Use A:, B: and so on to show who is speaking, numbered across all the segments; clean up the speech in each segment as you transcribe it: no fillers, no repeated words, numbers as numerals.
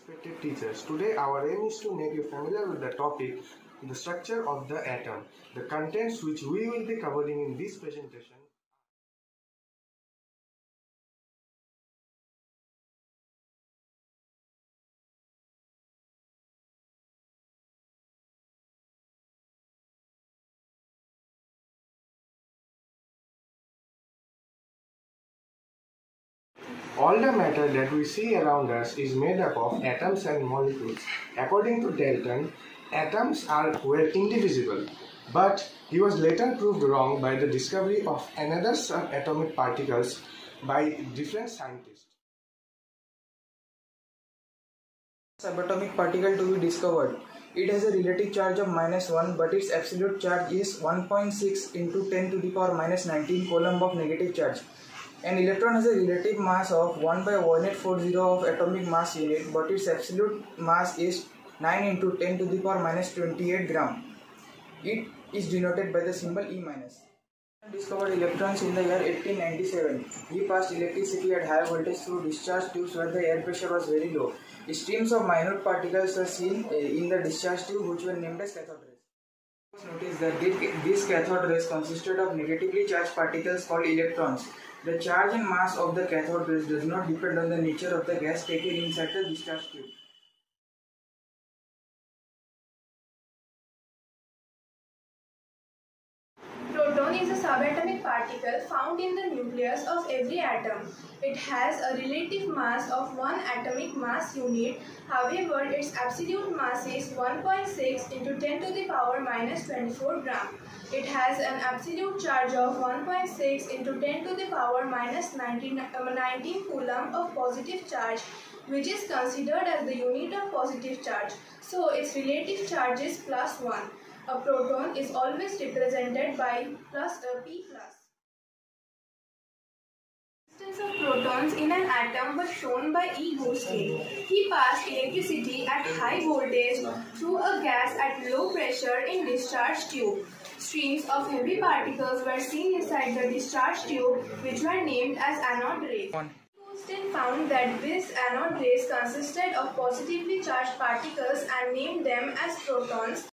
A: Respected teachers, today our aim is to make you familiar with the topic, the structure of the atom. The contents which we will be covering in this presentation. All the matter that we see around us is made up of atoms and molecules. According to Dalton, atoms were indivisible, but he was later proved wrong by the discovery of another subatomic particles by different scientists.
B: Subatomic particle to be discovered. It has a relative charge of -1, but its absolute charge is 1.6 into 10 to the power minus 19 coulomb of negative charge. An electron has a relative mass of 1/1840 of atomic mass unit, but its absolute mass is 9 into 10 to the power minus 28 gram. It is denoted by the symbol E-. Discovered electrons in the year 1897. He passed electricity at high voltage through discharge tubes where the air pressure was very low. Streams of minute particles were seen in the discharge tube, which were named as cathode rays. Notice that these cathode rays consisted of negatively charged particles called electrons. The charge and mass of the cathode rays does not depend on the nature of the gas taken inside the discharge tube.
C: Proton is a subatomic particle found in the nucleus of every atom. It has a relative mass of 1 atomic mass unit. However, its absolute mass is 1.6 into 10 to the power minus 24 gram. It has an absolute charge of 1.6 into 10 to the power minus 19 coulomb of positive charge, which is considered as the unit of positive charge. So, its relative charge is +1. A proton is always represented by P+. The existence of protons in an atom was shown by E. Goldstein. He passed electricity at high voltage through a gas at low pressure in discharge tube. Streams of heavy particles were seen inside the discharge tube, which were named as anode rays. Goldstein found that these anode rays consisted of positively charged particles and named them as protons.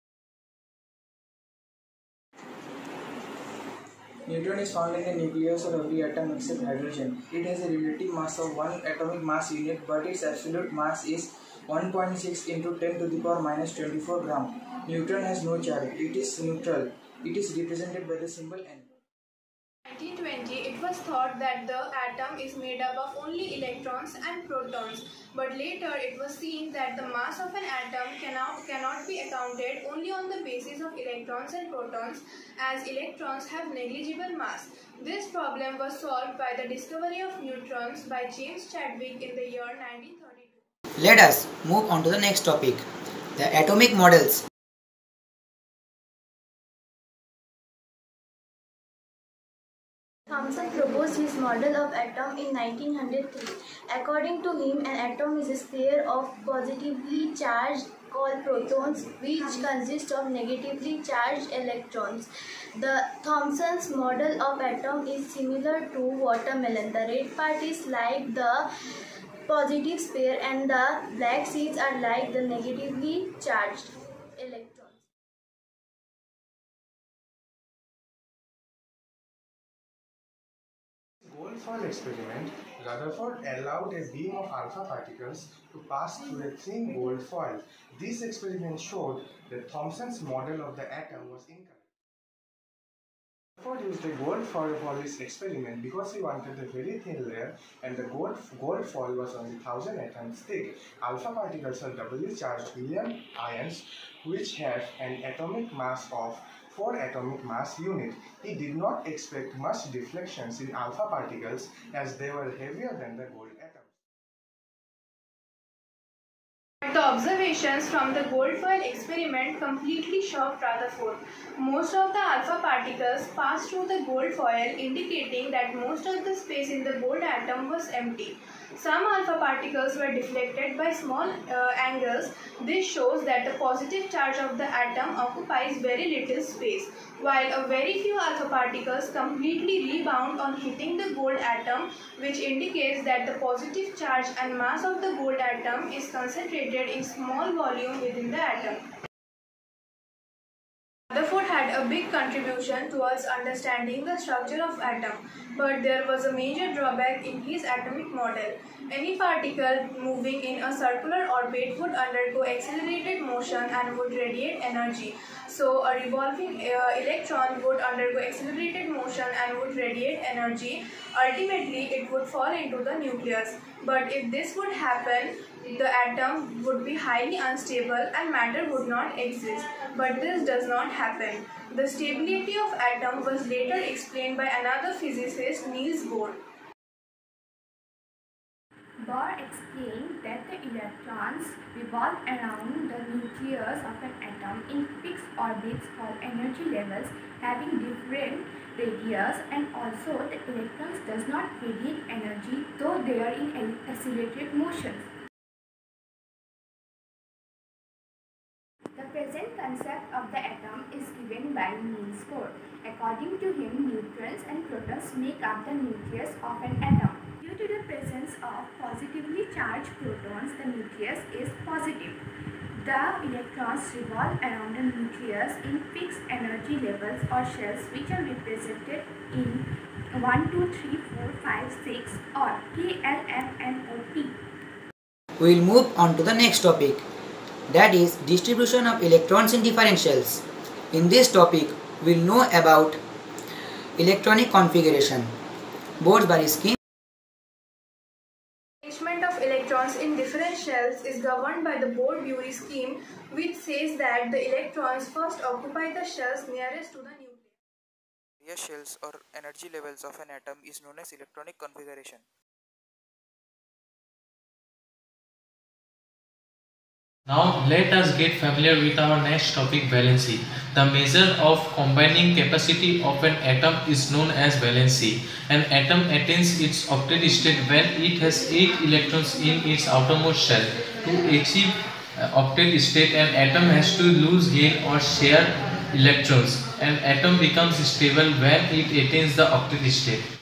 B: Neutron is found in the nucleus of every atom except hydrogen. It has a relative mass of 1 atomic mass unit, but its absolute mass is 1.6 into 10 to the power minus 24 gram. Neutron has no charge. It is neutral. It is represented by the symbol N.
C: In 1920, it was thought that the atom is made up of only electrons and protons, but later it was seen that the mass of an atom cannot be accounted only on the basis of electrons and protons, as electrons have negligible mass. This problem was solved by the discovery of neutrons by James Chadwick in the year 1932.
D: Let us move on to the next topic, the atomic models.
E: Thomson proposed his model of atom in 1903. According to him, an atom is a square of positively charged called protons, which consist of negatively charged electrons. The Thomson's model of atom is similar to watermelon. The red part is like the positive sphere and the black seeds are like the negatively charged electrons.
A: Gold foil experiment, Rutherford allowed a beam of alpha particles to pass through a thin gold foil. This experiment showed that Thomson's model of the atom was incorrect. Rutherford used a gold foil for this experiment because he wanted a very thin layer and the gold foil was only 1000 atoms thick. Alpha particles are doubly charged helium ions which have an atomic mass of 4 atomic mass unit. He did not expect much deflections in alpha particles as they were heavier than the gold atoms.
C: The observations from the gold foil experiment completely shocked Rutherford. Most of the alpha particles passed through the gold foil, indicating that most of the space in the gold atom was empty. Some alpha particles were deflected by small angles. This shows that the positive charge of the atom occupies very little space, while a very few alpha particles completely rebound on hitting the gold atom, which indicates that the positive charge and mass of the gold atom is concentrated in small volume within the atom. Rutherford had a big contribution towards understanding the structure of atom, but there was a major drawback in his atomic model. Any particle moving in a circular orbit would undergo accelerated motion and would radiate energy. So a revolving electron would undergo accelerated motion and would radiate energy. Ultimately, it would fall into the nucleus. But if this would happen, the atom would be highly unstable and matter would not exist. But this does not happen. The stability of atom was later explained by another physicist, Niels Bohr.
F: Bohr explained that the electrons revolve around the nucleus of an atom in fixed orbits called energy levels having different radius, and also the electrons does not radiate energy though they are in accelerated motion. The present concept of the atom is given by Niels Bohr. According to him, neutrons and protons make up the nucleus of an atom. Due to the presence of positively charged protons, the nucleus is positive. The electrons revolve around the nucleus in fixed energy levels or shells, which are represented in 1, 2, 3, 4, 5, 6 or K, L, M, N, O, P.
D: We will move on to the next topic, that is distribution of electrons in different shells. In this topic, we will know about electronic configuration. Bohr-Bury scheme.
C: Arrangement of electrons in different shells is governed by the Bohr-Bury scheme, which says that the electrons first occupy the shells nearest to the nucleus.
B: Various shells or energy levels of an atom is known as electronic configuration.
G: Now let us get familiar with our next topic, valency. The measure of combining capacity of an atom is known as valency. An atom attains its octet state when it has 8 electrons in its outermost shell. To achieve octet state, an atom has to lose, gain or share electrons. An atom becomes stable when it attains the octet state.